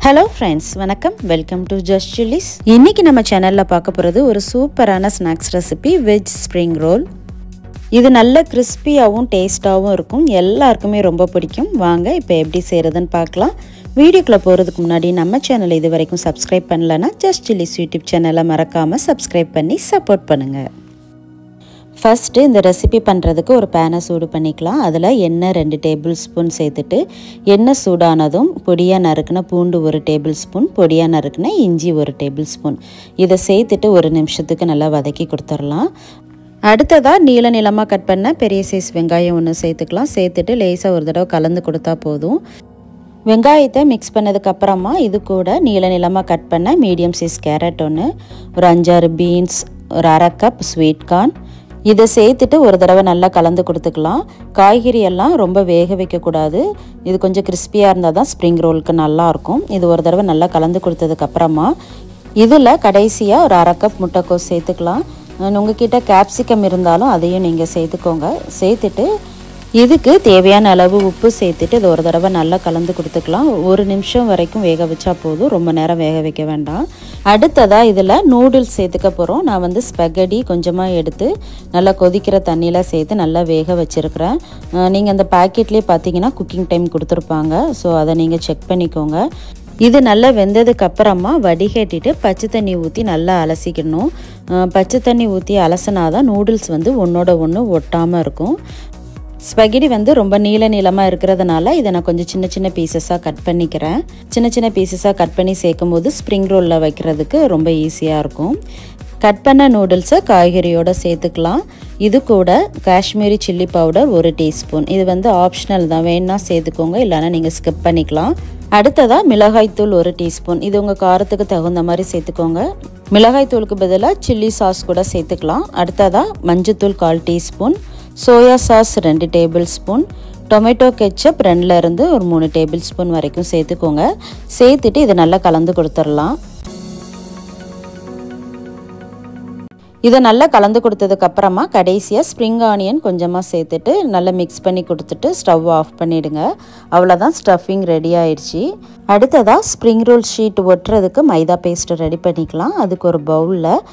Hello friends, வணக்கம். Welcome to Just Chilies. இன்னைக்கு நம்ம சேனல்ல பார்க்க போறது ஒரு சூப்பரான snacks recipe veg spring roll. இது நல்ல கிறிஸ்பியாவும் டேஸ்டாவும் இருக்கும். எல்லாருக்குமே ரொம்ப பிடிக்கும். வாங்க இப்போ எப்படி செய்யறதுன்னு பார்க்கலாம். வீடியோக்குள்ள போறதுக்கு முன்னாடி நம்ம சேனலை இதுவரைக்கும் சப்ஸ்கிரைப் பண்ணலனா Just Chilies YouTube சேனலை மறக்காம சப்ஸ்கிரைப் பண்ணி சப்போர்ட் பண்ணுங்க. ஃபர்ஸ்ட் இந்த ரெசிபி பண்ணுறதுக்கு ஒரு பேனை சூடு பண்ணிக்கலாம். அதில் எண்ணெய் 2 டேபிள் ஸ்பூன் சேர்த்துட்டு எண்ணெய் சூடானதும் பொடியாக நறுக்கின பூண்டு 1 டேபிள் ஸ்பூன், பொடியாக நறுக்கின இஞ்சி 1 டேபிள் ஸ்பூன் இதை சேர்த்துட்டு 1 நிமிஷத்துக்கு நல்லா வதக்கி கொடுத்துடலாம். அடுத்ததாக நீளமாக கட் பண்ண பெரிய சைஸ் வெங்காயம் ஒன்று சேர்த்துக்கலாம். சேர்த்துட்டு லேசாக ஒரு தடவை கலந்து கொடுத்தா போதும். வெங்காயத்தை மிக்ஸ் பண்ணதுக்கப்புறமா இது கூட நீளமாக கட் பண்ண மீடியம் சைஸ் கேரட் ஒன்று, ஒரு 5-6 பீன்ஸ், ஒரு அரை கப் ஸ்வீட் கார்ன் இதை சேர்த்துட்டு ஒரு தடவை நல்லா கலந்து கொடுத்துக்கலாம். காய்கறி எல்லாம் ரொம்ப வேக வைக்கக்கூடாது. இது கொஞ்சம் கிறிஸ்பியாக இருந்தால் தான் ஸ்ப்ரிங் ரோலுக்கு நல்லாயிருக்கும். இது ஒரு தடவை நல்லா கலந்து கொடுத்ததுக்கப்புறமா இதில் கடைசியாக ஒரு அரை கப் முட்டைக்கோஸ் சேர்த்துக்கலாம். உங்ககிட்ட கேப்சிகம் இருந்தாலும் அதையும் நீங்கள் சேர்த்துக்கோங்க. சேர்த்துட்டு இதுக்கு தேவையான அளவு உப்பு சேர்த்துட்டு இது ஒரு தடவை நல்லா கலந்து கொடுத்துக்கலாம். 1 நிமிஷம் வரைக்கும் வேக வச்சா போதும், ரொம்ப நேரம் வேக வைக்க வேண்டாம். அடுத்ததாக இதில் நூடுல்ஸ் சேர்த்துக்க போகிறோம். நான் ஸ்பெகடி கொஞ்சமாக எடுத்து நல்லா கொதிக்கிற தண்ணியில் சேர்த்து நல்லா வேக வச்சுருக்கிறேன். நீங்கள் அந்த பேக்கெட்லேயே பார்த்தீங்கன்னா குக்கிங் டைம் கொடுத்துருப்பாங்க. ஸோ அதை நீங்கள் செக் பண்ணிக்கோங்க. இது நல்லா வெந்ததுக்கு அப்புறமா வடிகட்டிட்டு பச்சை தண்ணி ஊற்றி நல்லா அலசிக்கணும். பச்சை தண்ணி ஊற்றி அலசினாதான் நூடுல்ஸ் ஒன்றோட ஒன்று ஒட்டாமல் இருக்கும். ஸ்பெகடி ரொம்ப நீளமாக இருக்கிறதுனால இதை நான் கொஞ்சம் சின்ன பீசஸாக கட் பண்ணிக்கிறேன். சின்ன பீசஸாக கட் பண்ணி சேர்க்கும் போது ஸ்ப்ரிங் ரோலில் வைக்கிறதுக்கு ரொம்ப ஈஸியாக இருக்கும். கட் பண்ண நூடுல்ஸை காய்கறியோடு சேர்த்துக்கலாம். இது கூட காஷ்மீரி சில்லி பவுடர் 1 டீஸ்பூன். இது ஆப்ஷனல் தான், வேணுன்னா சேர்த்துக்கோங்க, இல்லைனா நீங்கள் ஸ்கிப் பண்ணிக்கலாம். அடுத்ததாக மிளகாய்த்தூள் 1 டீஸ்பூன். இது உங்கள் காரத்துக்கு தகுந்த மாதிரி சேர்த்துக்கோங்க. மிளகாய்த்தூளுக்கு பதிலாக சில்லி சாஸ் கூட சேர்த்துக்கலாம். அடுத்ததாக மஞ்சத்தூள் 1/4 teaspoon, soya sauce 2 tablespoon, tomato ketchup 2லேருந்து ஒரு 3 டேபிள் ஸ்பூன் வரைக்கும் சேர்த்துக்கோங்க. சேர்த்துட்டு இதை நல்லா கலந்து கொடுத்துடலாம். இதை நல்லா கலந்து கொடுத்ததுக்கப்புறமா கடைசியாக ஸ்ப்ரிங் ஆனியன் கொஞ்சமாக சேர்த்துட்டு நல்லா மிக்ஸ் பண்ணி கொடுத்துட்டு ஸ்டவ் ஆஃப் பண்ணிவிடுங்க. அவ்வளோதான், ஸ்டஃபிங் ரெடி ஆயிடுச்சு. அடுத்ததாக ஸ்ப்ரிங் ரோல் ஷீட் ஒட்டுறதுக்கு மைதா பேஸ்ட்டு ரெடி பண்ணிக்கலாம். அதுக்கு ஒரு பவுலில்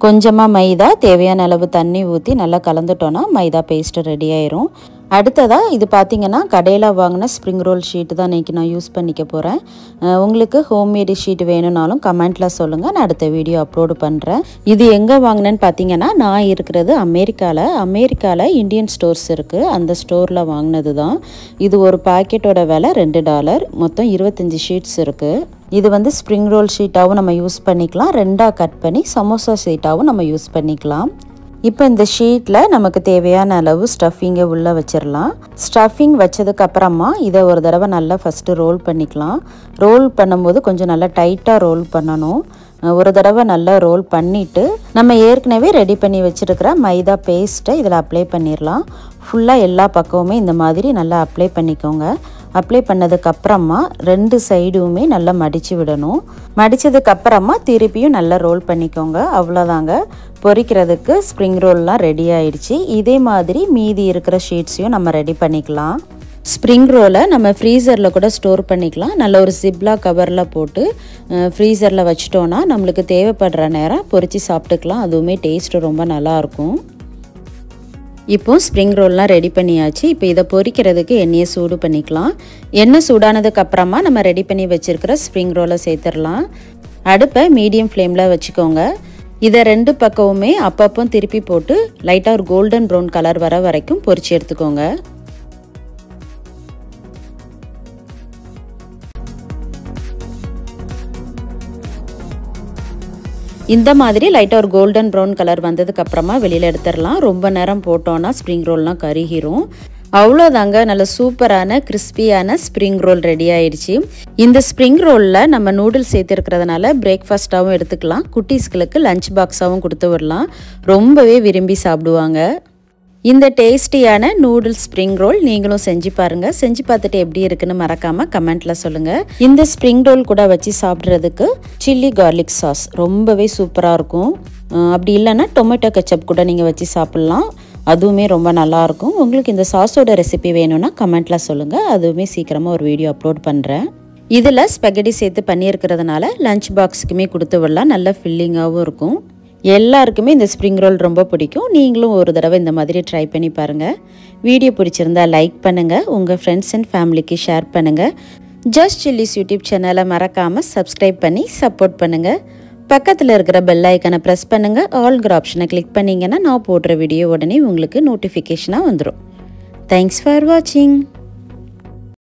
கொஞ்சமாக மைதா, தேவையான அளவு தண்ணி ஊற்றி நல்லா கலந்துட்டோன்னா மைதா பேஸ்ட்டு ரெடி ஆயிரும். அடுத்ததாக இது பார்த்திங்கன்னா கடையில் வாங்கின ஸ்ப்ரிங் ரோல் ஷீட்டு தான் இன்றைக்கி நான் யூஸ் பண்ணிக்க போகிறேன். உங்களுக்கு ஹோம்மேடு ஷீட் வேணும்னாலும் கமெண்ட்டில் சொல்லுங்கள், நான் அடுத்த வீடியோ அப்லோடு பண்ணுறேன். இது எங்கே வாங்கினேன்னு பார்த்தீங்கன்னா நான் இருக்கிறது அமெரிக்காவில் இந்தியன் ஸ்டோர்ஸ் இருக்குது, அந்த ஸ்டோரில் வாங்கினது தான். இது ஒரு பாக்கெட்டோட விலை $2. மொத்தம் 25 ஷீட்ஸ் இருக்குது. இது ஸ்ப்ரிங் ரோல் ஷீட்டாகவும் நம்ம யூஸ் பண்ணிக்கலாம், 2ஆக கட் பண்ணி சமோசா ஷீட்டாகவும் நம்ம யூஸ் பண்ணிக்கலாம். இப்போ இந்த ஷீட்டில் நமக்கு தேவையான அளவு ஸ்டஃபிங்கை உள்ளே வச்சிடலாம். ஸ்டஃபிங் வச்சதுக்கப்புறமா இதை ஒரு தடவை நல்லா ஃபஸ்ட்டு ரோல் பண்ணிக்கலாம். ரோல் பண்ணும்போது கொஞ்சம் நல்லா டைட்டாக ரோல் பண்ணணும். ஒரு தடவை நல்லா ரோல் பண்ணிவிட்டு நம்ம ஏற்கனவே ரெடி பண்ணி வச்சுருக்கிற மைதா பேஸ்ட்டை இதில் அப்ளை பண்ணிடலாம். ஃபுல்லாக எல்லா பக்கமுமே இந்த மாதிரி நல்லா அப்ளை பண்ணிக்கோங்க. அப்ளை பண்ணதுக்கப்புறமா 2 சைடுமே நல்லா மடித்து விடணும். மடித்ததுக்கப்புறமா திருப்பியும் நல்லா ரோல் பண்ணிக்கோங்க. அவ்வளோதாங்க, பொரிக்கிறதுக்கு ஸ்ப்ரிங் ரோல்லாம் ரெடி ஆயிடுச்சு. இதே மாதிரி மீதி இருக்கிற ஷீட்ஸையும் நம்ம ரெடி பண்ணிக்கலாம். ஸ்ப்ரிங் ரோலை நம்ம ஃப்ரீசரில் கூட ஸ்டோர் பண்ணிக்கலாம். நல்ல ஒரு ஜிப்லா கவரில் போட்டு ஃப்ரீசரில் வச்சிட்டோன்னா நம்மளுக்கு தேவைப்படுற நேரம் பொரித்து சாப்பிட்டுக்கலாம். அதுவுமே டேஸ்ட்டு ரொம்ப நல்லாயிருக்கும். இப்போது ஸ்ப்ரிங் ரோல்லாம் ரெடி பண்ணியாச்சு. இப்போ இதை பொரிக்கிறதுக்கு எண்ணெயை சூடு பண்ணிக்கலாம். எண்ணெய் சூடானதுக்கப்புறமா நம்ம ரெடி பண்ணி வச்சுருக்கிற ஸ்ப்ரிங் ரோலை சேர்த்துடலாம். அடுப்பை மீடியம் ஃப்ளேமில் வச்சுக்கோங்க. இதை 2 பக்கமுமே அப்பப்போ திருப்பி போட்டு லைட்டாக ஒரு கோல்டன் ப்ரௌன் கலர் வர வரைக்கும் பொரிச்சு எடுத்துக்கோங்க. இந்த மாதிரி லைட்டாக ஒரு கோல்டன் ப்ரௌன் கலர் வந்ததுக்கப்புறமா வெளியில் எடுத்துடலாம். ரொம்ப நேரம் போட்டோன்னா ஸ்ப்ரிங் ரோல்லாம் கருகிரும். அவ்வளோதாங்க, நல்ல சூப்பரான கிறிஸ்பியான ஸ்ப்ரிங் ரோல் ரெடி ஆயிடுச்சு. இந்த ஸ்ப்ரிங் ரோலில் நம்ம நூடுல்ஸ் சேர்த்துருக்கிறதுனால பிரேக்ஃபாஸ்ட்டாகவும் எடுத்துக்கலாம், குட்டீஸ்களுக்கு லஞ்ச் பாக்ஸாகவும் கொடுத்து விடலாம். ரொம்பவே விரும்பி சாப்பிடுவாங்க. இந்த டேஸ்டியான நூடுல்ஸ் ஸ்ப்ரிங் ரோல் நீங்களும் செஞ்சு பாருங்கள். செஞ்சு பார்த்துட்டு எப்படி இருக்குன்னு மறக்காமல் கமெண்ட்டில் சொல்லுங்கள். இந்த ஸ்ப்ரிங் ரோல் கூட வச்சு சாப்பிட்றதுக்கு சில்லி கார்லிக் சாஸ் ரொம்பவே சூப்பராக இருக்கும். அப்படி இல்லைன்னா டொமேட்டோ கெச்சப் கூட நீங்கள் வச்சு சாப்பிட்லாம், அதுவுமே ரொம்ப நல்லாயிருக்கும். உங்களுக்கு இந்த சாஸோட ரெசிபி வேணும்னா கமெண்ட்டில் சொல்லுங்கள், அதுவுமே சீக்கிரமாக ஒரு வீடியோ அப்லோட் பண்ணுறேன். இதில் ஸ்பெகட்டி சேர்த்து பண்ணியிருக்கிறதுனால லஞ்ச் பாக்ஸுக்குமே கொடுத்து விடலாம். நல்ல ஃபில்லிங்காகவும் இருக்கும். எல்லாருக்குமே இந்த ஸ்ப்ரிங் ரோல் ரொம்ப பிடிக்கும். நீங்களும் ஒரு தடவை இந்த மாதிரி ட்ரை பண்ணி பாருங்கள். வீடியோ பிடிச்சிருந்தா லைக் பண்ணுங்கள், உங்கள் ஃப்ரெண்ட்ஸ் அண்ட் ஃபேமிலிக்கு ஷேர் பண்ணுங்கள். ஜஸ்ட் சில்லிஸ் யூடியூப் சேனலை மறக்காமல் சப்ஸ்கிரைப் பண்ணி சப்போர்ட் பண்ணுங்கள். பக்கத்தில் இருக்கிற பெல் ஐக்கனை ப்ரெஸ் பண்ணுங்கள். ஆல்ங்கிற ஆப்ஷனை கிளிக் பண்ணிங்கன்னா நான் போடுற வீடியோ உடனே உங்களுக்கு நோட்டிஃபிகேஷனாக வந்துடும். தேங்க்ஸ் ஃபார் வாட்சிங்.